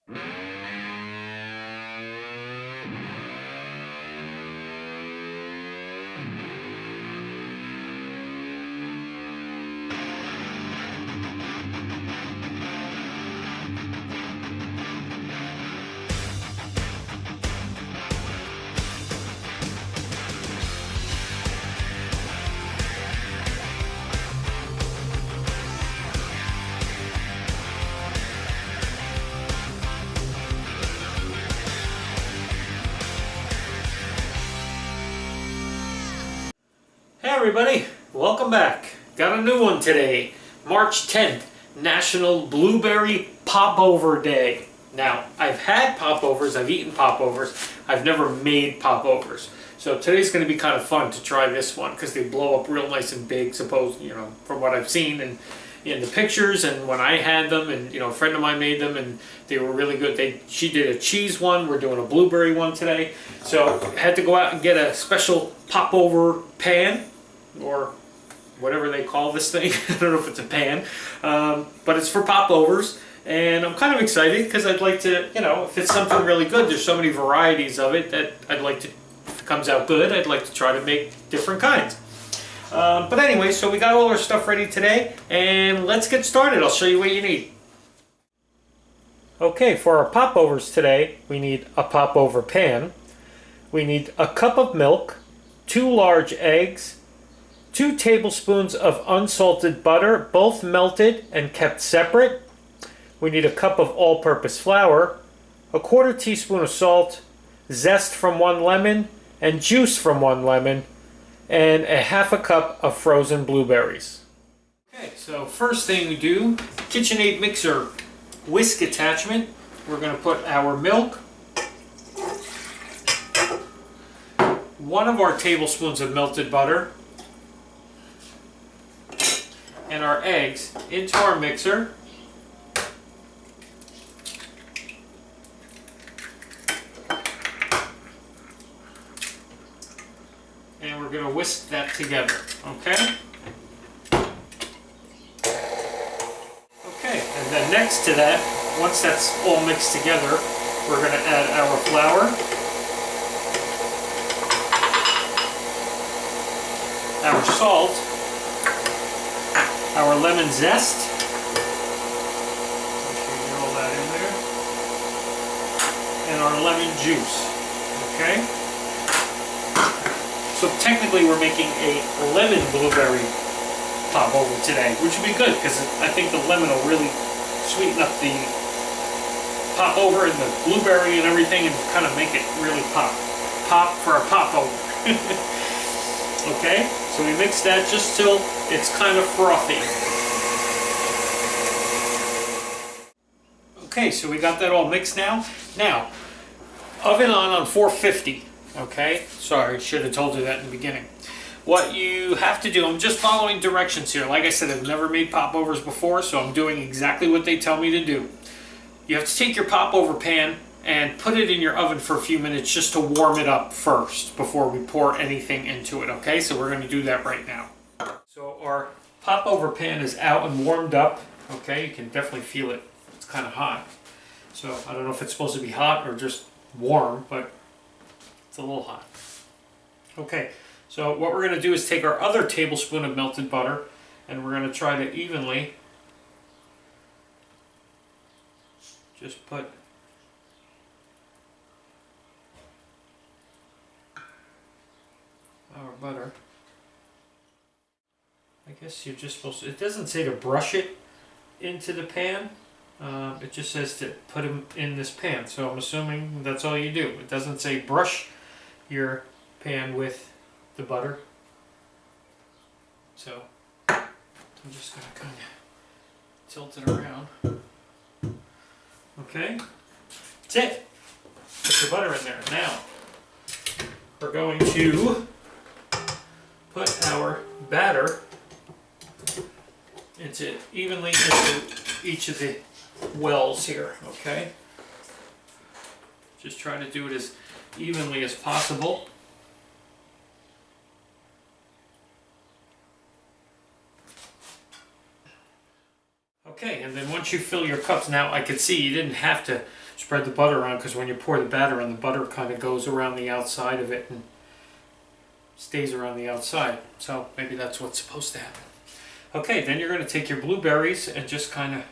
Hey everybody, welcome back. Got a new one today. March 10th, National Blueberry Popover Day. Now, I've had popovers, I've eaten popovers, I've never made popovers. So today's going to be kind of fun to try this one because they blow up real nice and big, from what I've seen and in the pictures and when I had them, and a friend of mine made them and they were really good. She did a cheese one, we're doing a blueberry one today. So I had to go out and get a special popover pan, or whatever they call this thing. I don't know if it's a pan, but it's for popovers, and I'm kind of excited because I'd like to, if it's something really good, there's so many varieties of it that I'd like to, if it comes out good, I'd like to try to make different kinds. But anyway, so we got all our stuff ready today, and let's get started. I'll show you what you need. Okay, for our popovers today, we need a popover pan, we need a cup of milk, 2 large eggs, 2 tablespoons of unsalted butter, both melted and kept separate. We need a cup of all-purpose flour, a 1/4 teaspoon of salt, zest from 1 lemon, and juice from 1 lemon, and a 1/2 cup of frozen blueberries. Okay, so first thing we do, KitchenAid mixer whisk attachment. We're going to put our milk, 1 of our tablespoons of melted butter, and our eggs into our mixer. And we're going to whisk that together, okay? Okay, and then next to that, once that's all mixed together, we're going to add our flour, our salt, our lemon zest. Make sure you get all that in there. And our lemon juice. Okay? So technically we're making a lemon blueberry popover today, which would be good because I think the lemon will really sweeten up the popover and the blueberry and everything and kind of make it really pop. Pop for a popover. Okay? So we mix that just till it's kind of frothy. Okay, so we got that all mixed now. Now, oven on 450. Okay? Sorry, should have told you that in the beginning. What you have to do, I'm just following directions here. Like I said, I've never made popovers before, so I'm doing exactly what they tell me to do. You have to take your popover pan and put it in your oven for a few minutes just to warm it up first before we pour anything into it, okay? So we're going to do that right now. So our popover pan is out and warmed up, okay? You can definitely feel it. It's kind of hot. So I don't know if it's supposed to be hot or just warm, but it's a little hot. Okay, so what we're going to do is take our other tablespoon of melted butter and we're going to try to evenly just put our butter. I guess you're just supposed to, it doesn't say to brush it into the pan, it just says to put them in this pan, so I'm assuming that's all you do. It doesn't say brush your pan with the butter, so I'm just going to kind of tilt it around. Okay, that's it. Put the butter in there. Now we're going to put our batter evenly into each of the wells here, okay? Just try to do it as evenly as possible. Okay, and then once you fill your cups, now I could see you didn't have to spread the butter around, because when you pour the batter in, the butter kind of goes around the outside of it and stays around the outside. So maybe that's what's supposed to happen. Okay, then you're going to take your blueberries and just kind of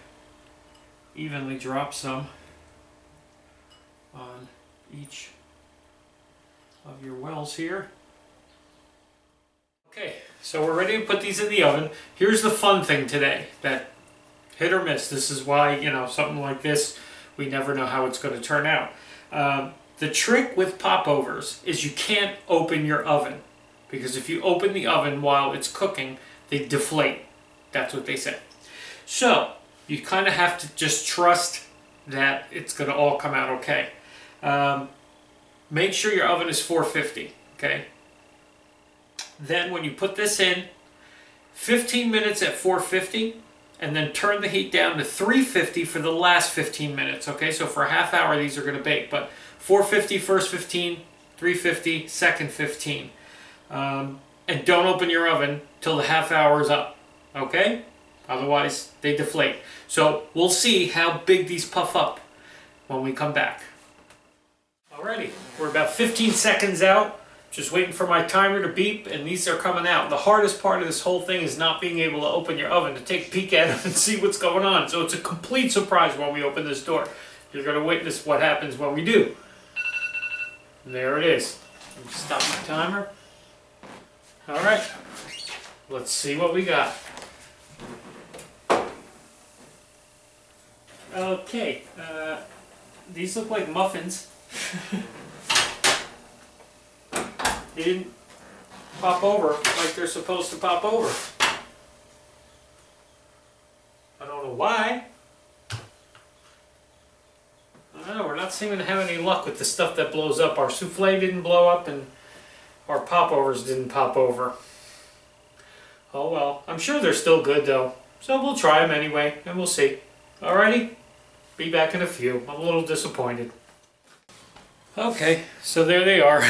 evenly drop some on each of your wells here. Okay, so we're ready to put these in the oven. Here's the fun thing today, that hit or miss. This is why, you know, something like this, we never know how it's going to turn out. The trick with popovers is you can't open your oven, because if you open the oven while it's cooking, they deflate. That's what they say. So you kind of have to just trust that it's going to all come out okay. Make sure your oven is 450, okay? Then when you put this in, 15 minutes at 450, and then turn the heat down to 350 for the last 15 minutes, okay? So for a half hour, these are going to bake, but 450 first 15, 350 second 15. And don't open your oven till the half hour is up, okay? Otherwise, they deflate. So we'll see how big these puff up when we come back. Alrighty, we're about 15 seconds out. Just waiting for my timer to beep, and these are coming out. The hardest part of this whole thing is not being able to open your oven to take a peek at them and see what's going on. So it's a complete surprise when we open this door. You're going to witness what happens when we do. And there it is. Let me stop my timer. Alright, let's see what we got. Okay, these look like muffins. They didn't pop over like they're supposed to pop over. I don't know why. I don't know, we're not seeming to have any luck with the stuff that blows up. Our souffle didn't blow up and our popovers didn't pop over. Oh well, I'm sure they're still good though. So we'll try them anyway and we'll see. Alrighty, be back in a few. I'm a little disappointed. Okay, so there they are.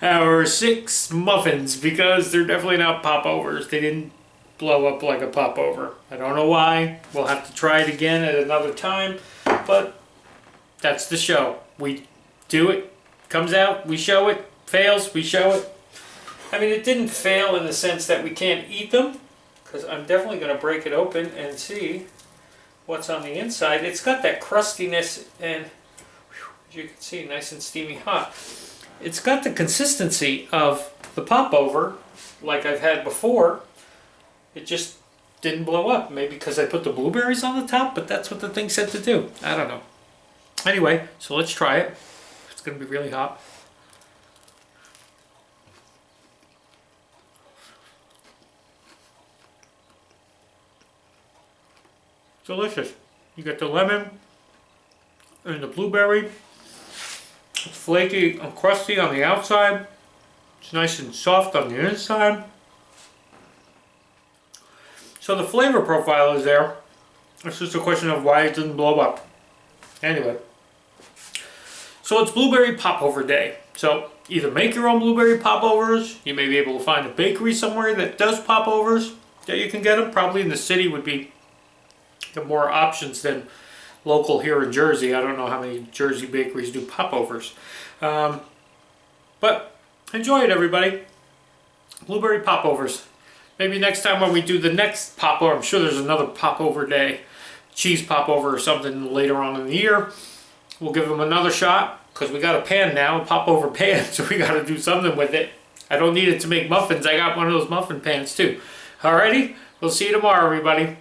Our 6 muffins, because they're definitely not popovers. They didn't blow up like a popover. I don't know why. We'll have to try it again at another time, but that's the show. We do it, comes out, we show it, fails, we show it. I mean, it didn't fail in the sense that we can't eat them, because I'm definitely going to break it open and see what's on the inside. It's got that crustiness and, as you can see, nice and steamy hot. It's got the consistency of the popover, like I've had before. It just didn't blow up. Maybe because I put the blueberries on the top, but that's what the thing said to do. I don't know. Anyway, so let's try it. It's going to be really hot. Delicious. You get the lemon and the blueberry. It's flaky and crusty on the outside. It's nice and soft on the inside. So the flavor profile is there. It's just a question of why it didn't blow up. Anyway. So it's Blueberry Popover Day. So either make your own blueberry popovers. You may be able to find a bakery somewhere that does popovers that you can get them. Probably in the city would be the more options than local here in Jersey. I don't know how many Jersey bakeries do popovers. But enjoy it, everybody. Blueberry popovers. Maybe next time when we do the next popover, I'm sure there's another popover day, cheese popover or something later on in the year. We'll give them another shot, because we got a pan now, a popover pan, so we got to do something with it. I don't need it to make muffins. I got one of those muffin pans too. Alrighty, we'll see you tomorrow, everybody.